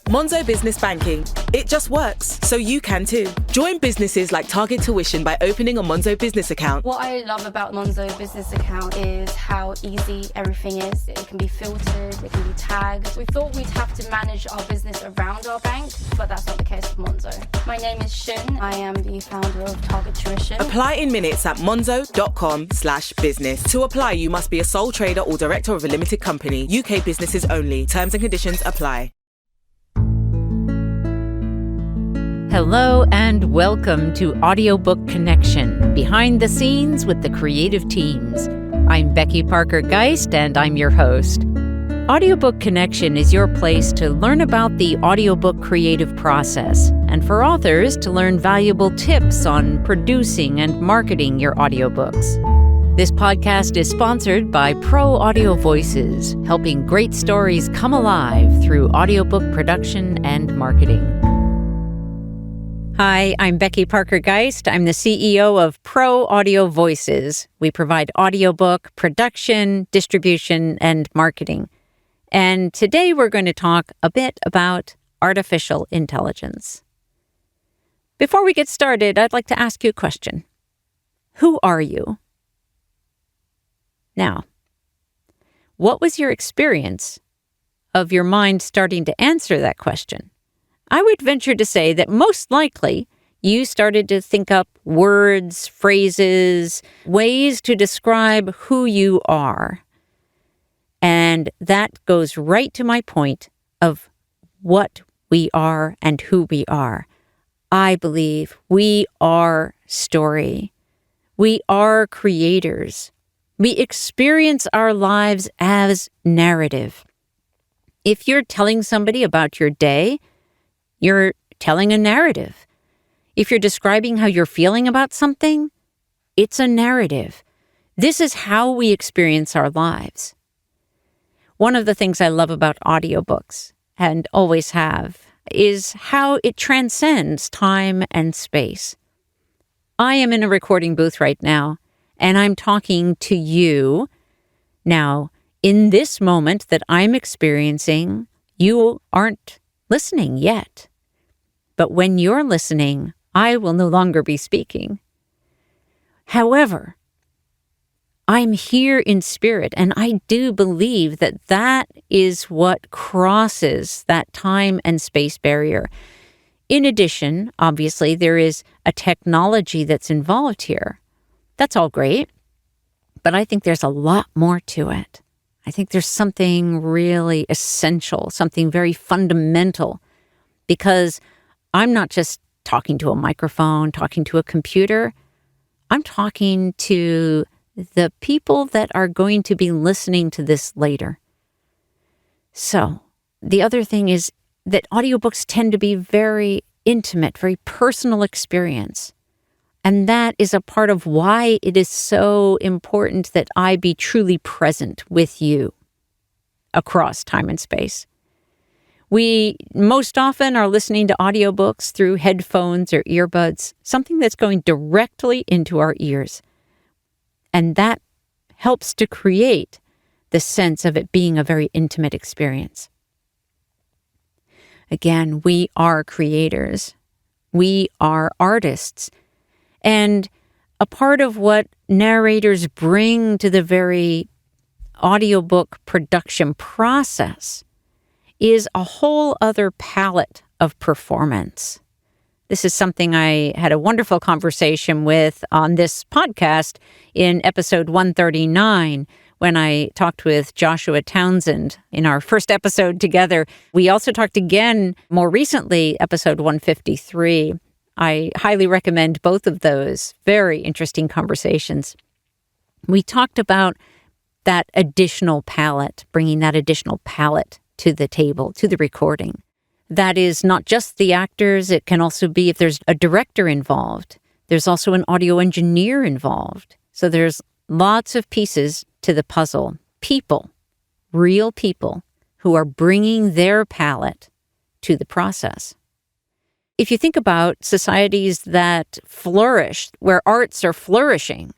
Monzo Business Banking. It just works, so you can too. Join businesses like Target Tuition by opening a Monzo business account. What I love about Monzo business account is how easy everything is. It can be filtered, it can be tagged. We thought we'd have to manage our business around our bank, but that's not the case with Monzo. My name is Shun. I am the founder of Target Tuition. Apply in minutes at monzo.com/business. To apply, you must be a sole trader or director of a limited company. UK businesses only. Terms and conditions apply. Hello and welcome to Audiobook Connection, behind the scenes with the creative teams. I'm Becky Parker Geist and I'm your host. Audiobook Connection is your place to learn about the audiobook creative process and for authors to learn valuable tips on producing and marketing your audiobooks. This podcast is sponsored by Pro Audio Voices, helping great stories come alive through audiobook production and marketing. Hi, I'm Becky Parker Geist. I'm the CEO of Pro Audio Voices. We provide audiobook production, distribution, and marketing. And today we're going to talk a bit about artificial intelligence. Before we get started, I'd like to ask you a question. Who are you? Now, what was your experience of your mind starting to answer that question? I would venture to say that most likely you started to think up words, phrases, ways to describe who you are. And that goes right to my point of what we are and who we are. I believe we are story. We are creators. We experience our lives as narrative. If you're telling somebody about your day, you're telling a narrative. If you're describing how you're feeling about something, it's a narrative. This is how we experience our lives. One of the things I love about audiobooks, and always have, is how it transcends time and space. I am in a recording booth right now, and I'm talking to you. Now, in this moment that I'm experiencing, you aren't listening yet. But when you're listening, I will no longer be speaking. However, I'm here in spirit, and I do believe that that is what crosses that time and space barrier. In addition, obviously, there is a technology that's involved here. That's all great, but I think there's a lot more to it. I think there's something really essential, something very fundamental, because I'm not just talking to a microphone, talking to a computer. I'm talking to the people that are going to be listening to this later. So the other thing is that audiobooks tend to be very intimate, very personal experience. And that is a part of why it is so important that I be truly present with you across time and space. We most often are listening to audiobooks through headphones or earbuds, something that's going directly into our ears. And that helps to create the sense of it being a very intimate experience. Again, we are creators. We are artists. And a part of what narrators bring to the very audiobook production process is a whole other palette of performance. This is something I had a wonderful conversation with on this podcast in episode 139 when I talked with Joshua Townsend in our first episode together. We also talked again more recently, episode 153. I highly recommend both of those. Very interesting conversations. We talked about that additional palette, bringing that additional palette to the table, to the recording. That is not just the actors. It can also be if there's a director involved. There's also an audio engineer involved. So there's lots of pieces to the puzzle. People, real people, who are bringing their palette to the process. If you think about societies that flourish, where arts are flourishing,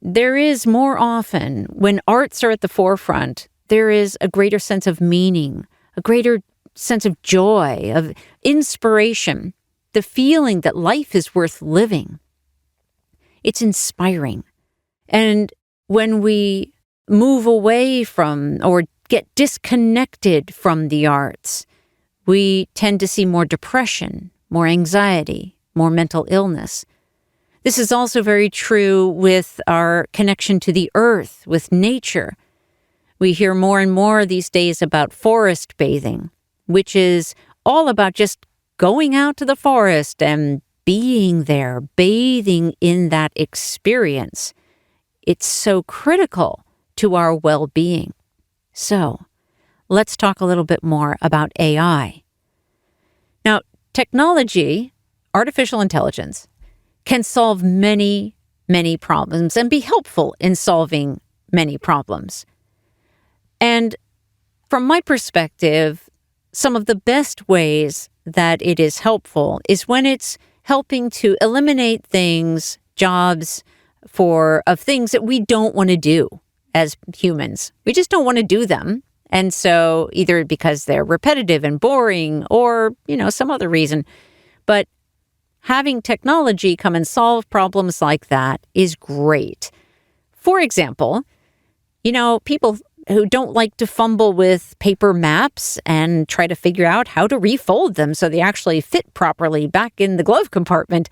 there is more often, when arts are at the forefront, there is a greater sense of meaning, a greater sense of joy, of inspiration, the feeling that life is worth living. It's inspiring. And when we move away from or get disconnected from the arts, we tend to see more depression, more anxiety, more mental illness. This is also very true with our connection to the earth, with nature. We hear more and more these days about forest bathing, which is all about just going out to the forest and being there, bathing in that experience. It's so critical to our well-being. So, let's talk a little bit more about AI. Now, technology, artificial intelligence, can solve many, many problems and be helpful in solving many problems. And from my perspective, some of the best ways that it is helpful is when it's helping to eliminate things, jobs, of things that we don't want to do as humans. We just don't want to do them. And so either because they're repetitive and boring or, some other reason. But having technology come and solve problems like that is great. For example, people who don't like to fumble with paper maps and try to figure out how to refold them so they actually fit properly back in the glove compartment,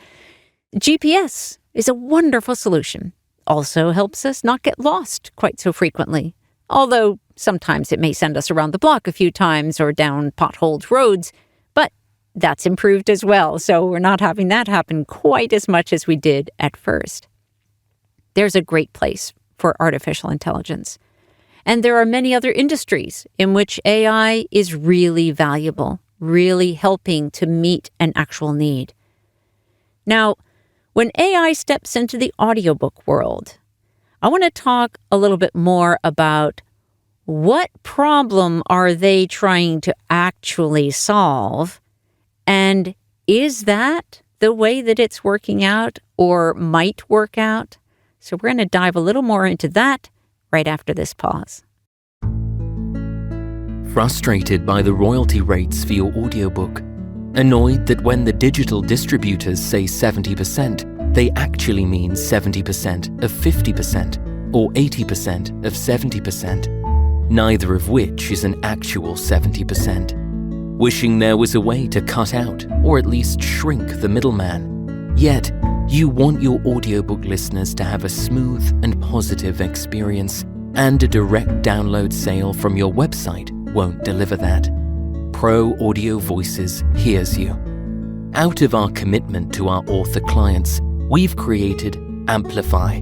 GPS is a wonderful solution. Also helps us not get lost quite so frequently, although sometimes it may send us around the block a few times or down potholed roads, but that's improved as well, so we're not having that happen quite as much as we did at first. There's a great place for artificial intelligence. And there are many other industries in which AI is really valuable, really helping to meet an actual need. Now, when AI steps into the audiobook world, I want to talk a little bit more about what problem are they trying to actually solve, and is that the way that it's working out or might work out? So we're going to dive a little more into that right after this pause. Frustrated by the royalty rates for your audiobook? Annoyed that when the digital distributors say 70%, they actually mean 70% of 50% or 80% of 70%, neither of which is an actual 70%. Wishing there was a way to cut out or at least shrink the middleman. Yet, you want your audiobook listeners to have a smooth and positive experience, and a direct download sale from your website won't deliver that. Pro Audio Voices hears you. Out of our commitment to our author clients, we've created Amplify,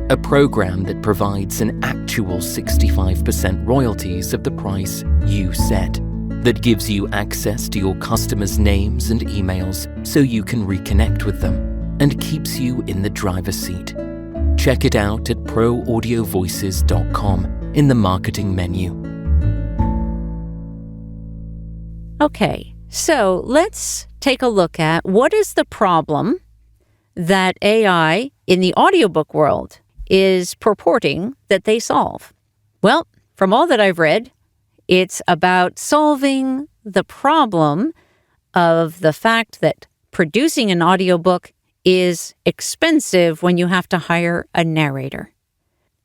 a program that provides an actual 65% royalties of the price you set, that gives you access to your customers' names and emails so you can reconnect with them, and keeps you in the driver's seat. Check it out at proaudiovoices.com in the marketing menu. Okay, so let's take a look at what is the problem that AI in the audiobook world is purporting that they solve. Well, from all that I've read, it's about solving the problem of the fact that producing an audiobook is expensive when you have to hire a narrator.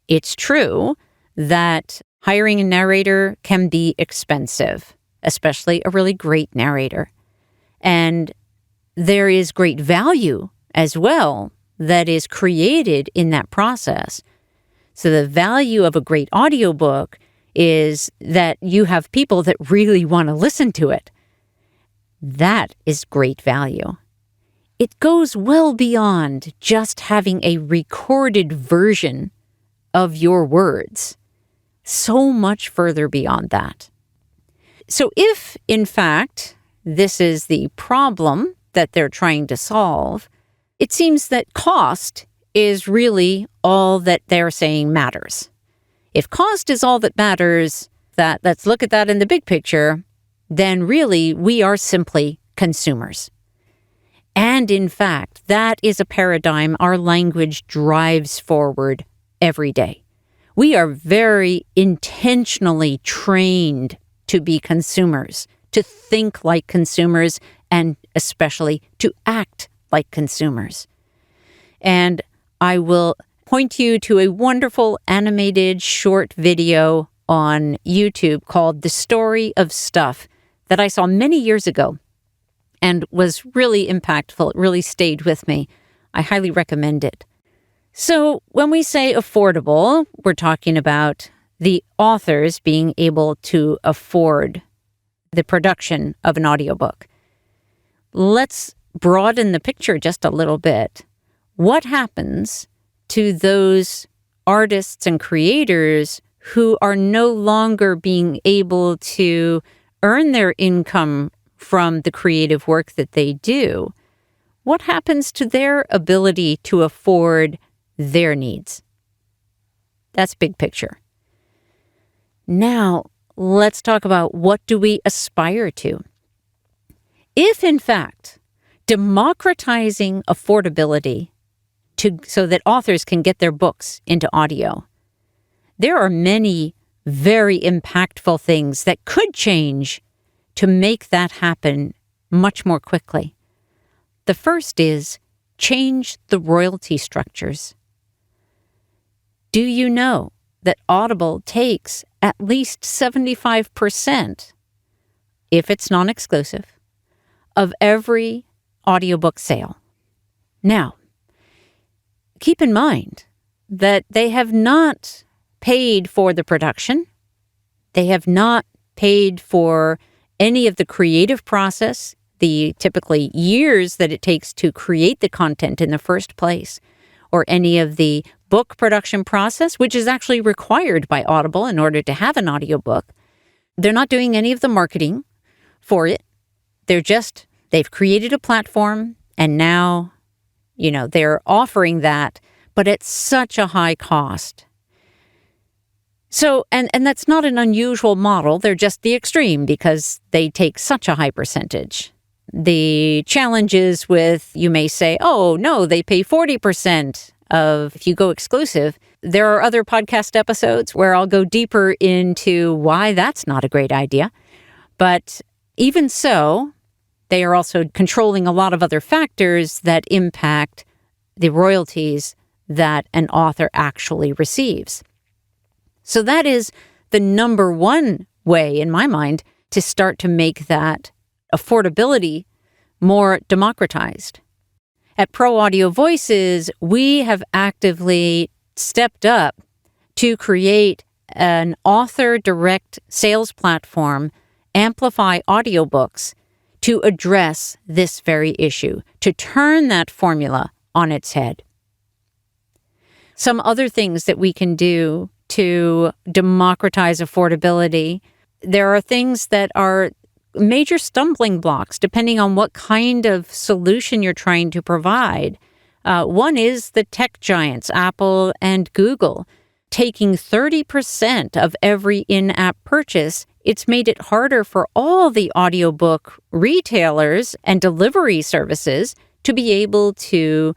It's true that hiring a narrator can be expensive, especially a really great narrator. And there is great value as well that is created in that process. So the value of a great audiobook is that you have people that really want to listen to it. That is great value. It goes well beyond just having a recorded version of your words. So much further beyond that. So if, in fact, this is the problem that they're trying to solve, it seems that cost is really all that they're saying matters. If cost is all that matters, let's look at that in the big picture, then really we are simply consumers. And in fact, that is a paradigm our language drives forward every day. We are very intentionally trained to be consumers, to think like consumers and especially to act like consumers. And I will point you to a wonderful animated short video on YouTube called The Story of Stuff that I saw many years ago and was really impactful. It really stayed with me. I highly recommend it. So when we say affordable, we're talking about the authors being able to afford the production of an audiobook. Let's broaden the picture just a little bit. What happens to those artists and creators who are no longer being able to earn their income from the creative work that they do? What happens to their ability to afford their needs? That's big picture. Now, let's talk about what do we aspire to. If, in fact, democratizing affordability so that authors can get their books into audio, there are many very impactful things that could change to make that happen much more quickly. The first is change the royalty structures. Do you know that Audible takes at least 75%, if it's non-exclusive, of every audiobook sale? Now, keep in mind that they have not paid for the production. They have not paid for any of the creative process, the typically years that it takes to create the content in the first place, or any of the book production process, which is actually required by Audible in order to have an audiobook. They're not doing any of the marketing for it. They've created a platform, and now, they're offering that, but at such a high cost. So, and that's not an unusual model. They're just the extreme because they take such a high percentage. The challenge is with, you may say, oh, no, they pay 40% of, if you go exclusive. There are other podcast episodes where I'll go deeper into why that's not a great idea. But even so, they are also controlling a lot of other factors that impact the royalties that an author actually receives. So that is the number one way, in my mind, to start to make that affordability more democratized. At Pro Audio Voices, we have actively stepped up to create an author direct sales platform, Amplify Audiobooks, to address this very issue, to turn that formula on its head. Some other things that we can do to democratize affordability, there are things that are major stumbling blocks depending on what kind of solution you're trying to provide. One is the tech giants, Apple and Google, taking 30% of every in-app purchase. It's made it harder for all the audiobook retailers and delivery services to be able to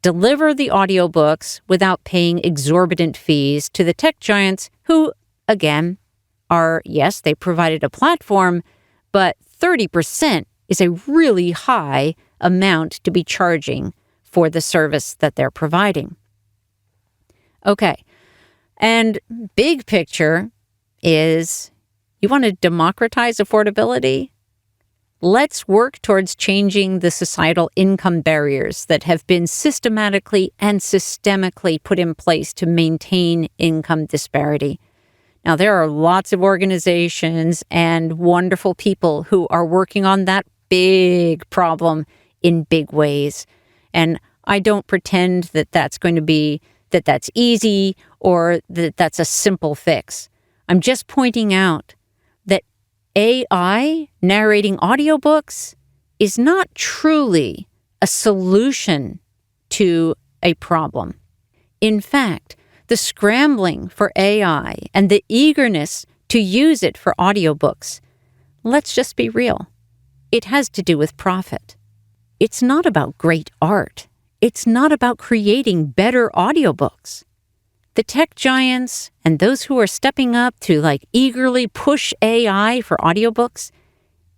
deliver the audiobooks without paying exorbitant fees to the tech giants who, again, yes, they provided a platform, but 30% is a really high amount to be charging for the service that they're providing. Okay, and big picture is, you want to democratize affordability? Let's work towards changing the societal income barriers that have been systematically and systemically put in place to maintain income disparity. Now, there are lots of organizations and wonderful people who are working on that big problem in big ways. And I don't pretend that that's going to be, that that's easy or that that's a simple fix. I'm just pointing out that AI narrating audiobooks is not truly a solution to a problem. In fact, the scrambling for AI and the eagerness to use it for audiobooks, let's just be real, it has to do with profit. It's not about great art. It's not about creating better audiobooks. The tech giants and those who are stepping up to eagerly push AI for audiobooks,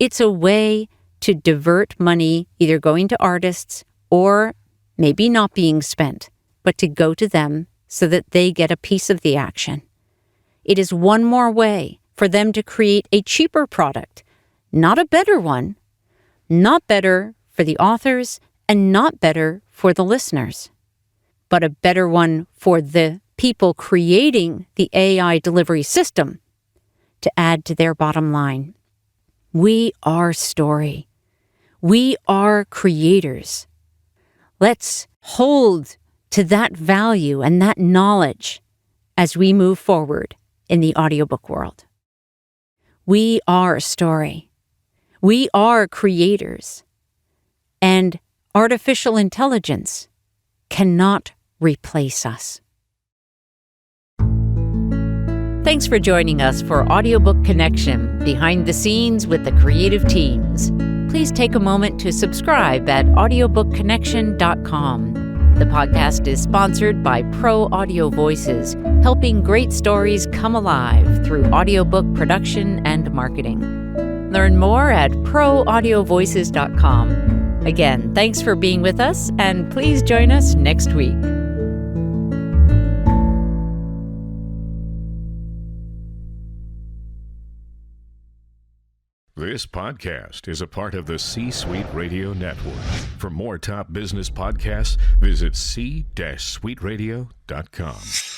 It's a way to divert money either going to artists or maybe not being spent, but to go to them so that they get a piece of the action. It is one more way for them to create a cheaper product, not a better one, not better for the authors and not better for the listeners, but a better one for the people creating the AI delivery system to add to their bottom line. We are story. We are creators. Let's hold to that value and that knowledge as we move forward in the audiobook world. We are story. We are creators. And artificial intelligence cannot replace us. Thanks for joining us for Audiobook Connection, behind the scenes with the creative teams. Please take a moment to subscribe at audiobookconnection.com. The podcast is sponsored by Pro Audio Voices, helping great stories come alive through audiobook production and marketing. Learn more at proaudiovoices.com. Again, thanks for being with us, and please join us next week. This podcast is a part of the C-Suite Radio Network. For more top business podcasts, visit c-suiteradio.com.